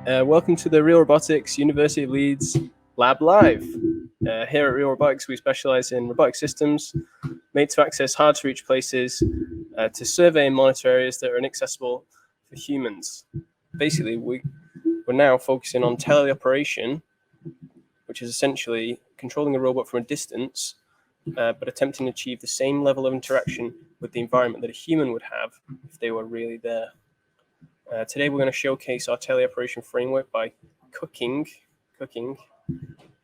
Welcome to the Real Robotics University of Leeds Lab Live. Here at Real Robotics, we specialize in robotic systems made to access hard-to-reach places to survey and monitor areas that are inaccessible for humans. Basically, we're now focusing on teleoperation, which is essentially controlling a robot from a distance, but attempting to achieve the same level of interaction with the environment that a human would have if they were really there. Today we're going to showcase our teleoperation framework by cooking,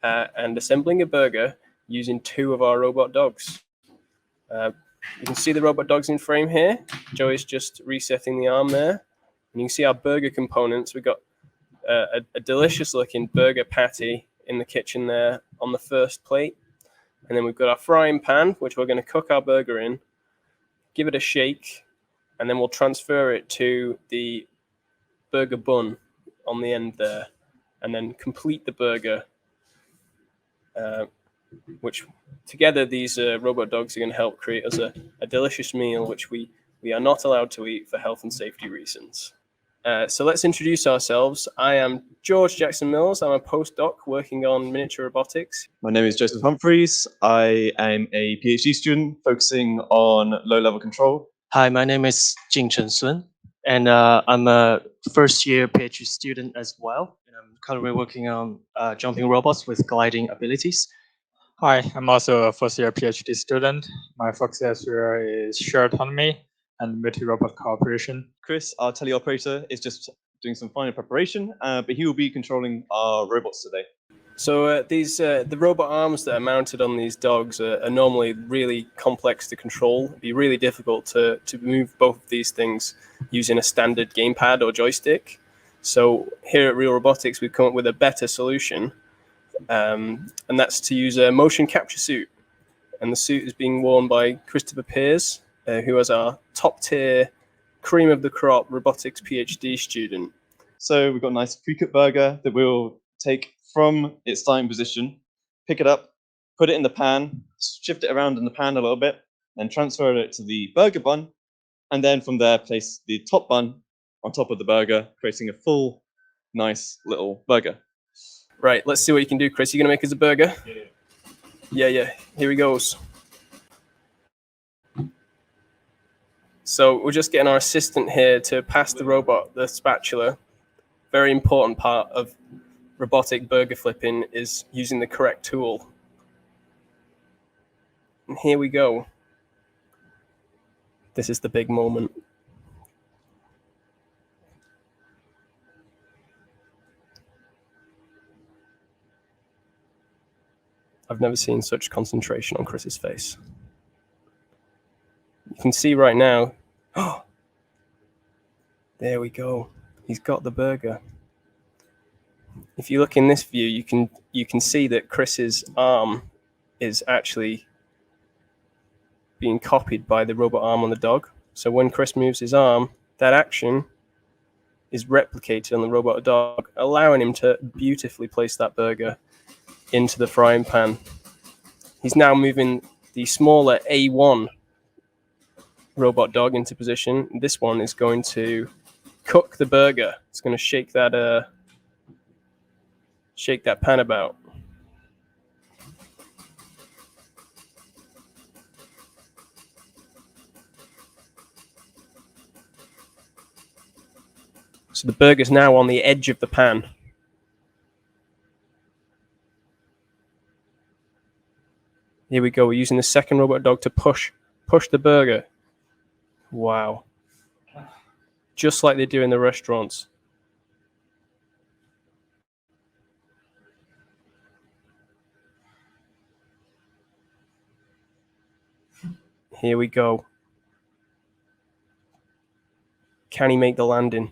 and assembling a burger using two of our robot dogs. You can see the robot dogs in frame here. Joey's just resetting the arm there. And you can see our burger components. We've got a delicious looking burger patty in the kitchen there on the first plate. And then we've got our frying pan, which we're going to cook our burger in, give it a shake, and then we'll transfer it to the burger bun on the end there, and then complete the burger, which together these robot dogs are going to help create us a delicious meal which we are not allowed to eat for health and safety reasons. So let's introduce ourselves. I am George Jackson Mills. I'm a postdoc working on miniature robotics. My name is Joseph Humphreys. I am a PhD student focusing on low-level control. Hi, my name is Jingchen Sun, and I'm a first-year PhD student as well. And I'm currently working on jumping robots with gliding abilities. Hi, I'm also a first-year PhD student. My focus area is shared autonomy and multi-robot cooperation. Chris, our teleoperator, is just doing some final preparation, but he will be controlling our robots today. So the robot arms that are mounted on these dogs are normally really complex to control. It'd be really difficult to move both of these things using a standard gamepad or joystick. So here at Real Robotics, we've come up with a better solution, and that's to use a motion capture suit. And the suit is being worn by Christopher Pears, who is our top-tier, cream of the crop robotics PhD student. So we've got a nice pre-cooked burger that we'll take from its starting position, pick it up, put it in the pan, shift it around in the pan a little bit, then transfer it to the burger bun, and then from there place the top bun on top of the burger, creating a full, nice little burger. Right, let's see what you can do, Chris. You gonna make us a burger? Yeah. Here he goes. So we're just getting our assistant here to pass the robot the spatula. Very important part of robotic burger flipping is using the correct tool. And here we go. This is the big moment. I've never seen such concentration on Chris's face. You can see right now, oh, there we go. He's got the burger. If you look in this view, you can see that Chris's arm is actually being copied by the robot arm on the dog. So when Chris moves his arm, that action is replicated on the robot dog, allowing him to beautifully place that burger into the frying pan. He's now moving the smaller A1 robot dog into position. This one is going to cook the burger. It's going to shake that pan about. So the burger's now on the edge of the pan. Here we go. We're using the second robot dog to push the burger. Wow. Just like they do in the restaurants. Here we go. Can he make the landing?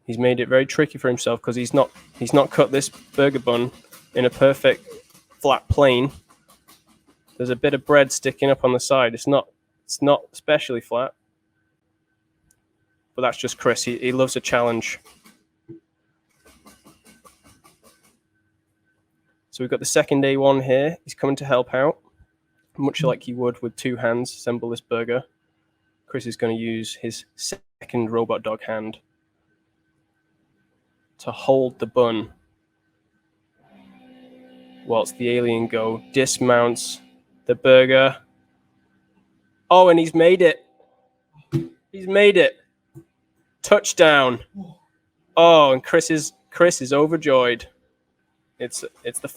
He's made it very tricky for himself because he's not cut this burger bun in a perfect flat plane. There's a bit of bread sticking up on the side. It's not especially flat. But that's just Chris. He loves a challenge. So we've got the second A1 here. He's coming to help out, much like he would with two hands, assemble this burger. Chris is going to use his second robot dog hand to hold the bun whilst the alien go dismounts the burger. Oh, and he's made it. He's made it. Touchdown. Oh, and Chris is overjoyed. It's the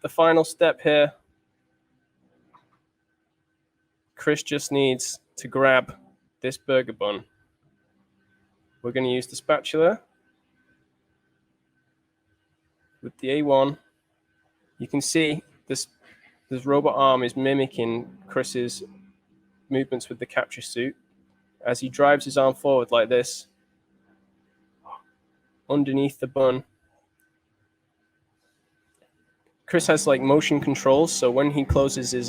final step here. Chris just needs to grab this burger bun. We're going to use the spatula with the A1. You can see this robot arm is mimicking Chris's movements with the capture suit as he drives his arm forward like this underneath the bun. Chris has like motion controls, so when he closes his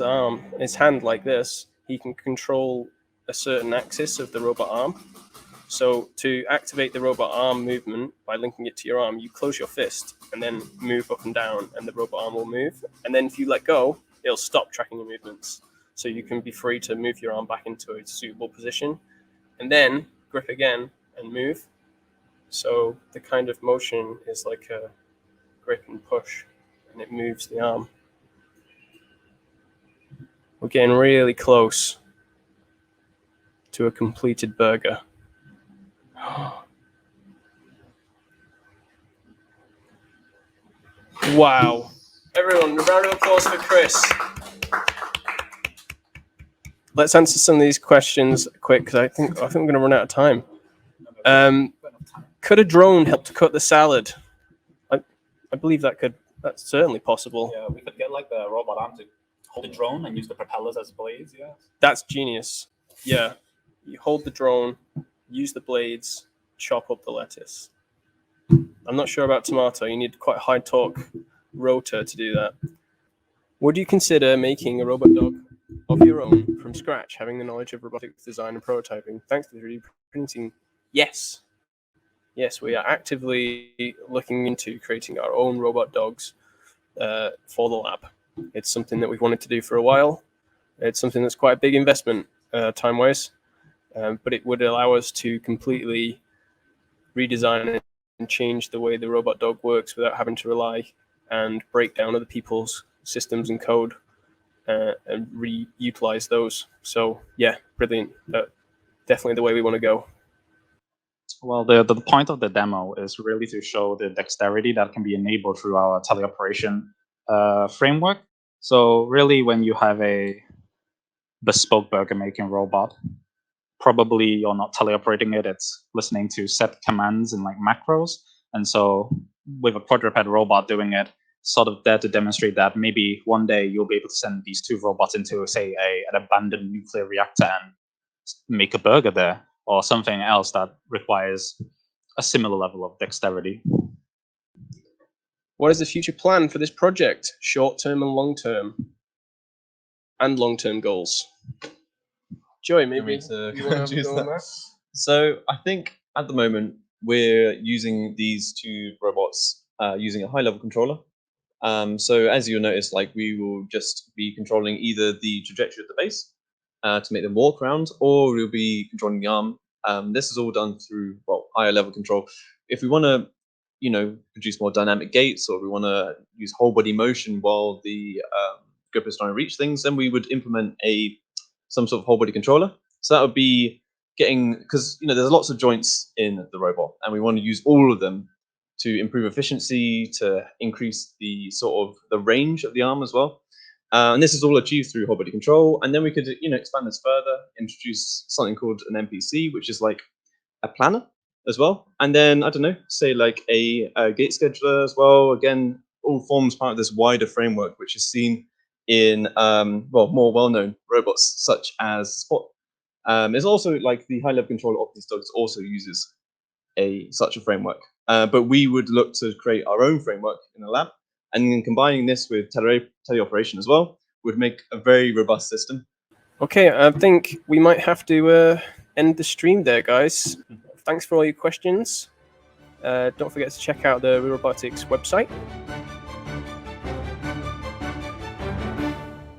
hand like this, he can control a certain axis of the robot arm. So to activate the robot arm movement by linking it to your arm, you close your fist and then move up and down, and the robot arm will move. And then if you let go, it'll stop tracking your movements. So you can be free to move your arm back into a suitable position, and then grip again and move. So the kind of motion is like a grip and push, and it moves the arm. We're getting really close to a completed burger. Wow. Everyone, a round of applause for Chris. Let's answer some of these questions quick, because I think we're going to run out of time. Could a drone help to cut the salad? I believe that's certainly possible. Yeah, we could get like the robot arm to hold the drone and use the propellers as blades. Yeah. That's genius. Yeah. You hold the drone, use the blades, chop up the lettuce. I'm not sure about tomato. You need quite a high torque rotor to do that. Would you consider making a robot dog of your own from scratch, having the knowledge of robotics design and prototyping, thanks to 3D printing? Yes. Yes, we are actively looking into creating our own robot dogs for the lab. It's something that we've wanted to do for a while. It's something that's quite a big investment time-wise, but it would allow us to completely redesign and change the way the robot dog works without having to rely and break down other people's systems and code and reutilize those. So yeah, brilliant. Definitely the way we want to go. Well, the point of the demo is really to show the dexterity that can be enabled through our teleoperation framework. So really, when you have a bespoke burger making robot, probably you're not teleoperating it, it's listening to set commands and like macros. And so with a quadruped robot doing it, sort of there to demonstrate that maybe one day you'll be able to send these two robots into, say, an abandoned nuclear reactor and make a burger there, or something else that requires a similar level of dexterity. What is the future plan for this project? Short-term and long-term? And long-term goals? Joy, maybe you want to go on that? So I think at the moment we're using these two robots using a high-level controller. So as you'll notice, like we will just be controlling either the trajectory of the base to make them walk around, or we'll be controlling the arm. This is all done through higher level control. If we want to, produce more dynamic gaits, or we want to use whole body motion while the gripper is trying to reach things, then we would implement some sort of whole body controller. So that would be because there's lots of joints in the robot, and we want to use all of them to improve efficiency, to increase the the range of the arm as well. And this is all achieved through whole body control. And then we could, expand this further, introduce something called an NPC, which is like a planner as well. And then, I don't know, say like a gate scheduler as well. Again, all forms part of this wider framework, which is seen in, more well-known robots such as Spot. There's also like the high-level controller of these dogs also uses such a framework. But we would look to create our own framework in the lab, and then combining this with teleoperation as well would make a very robust system. Okay, I think we might have to end the stream there, guys. Thanks for all your questions. Don't forget to check out the Robotics website.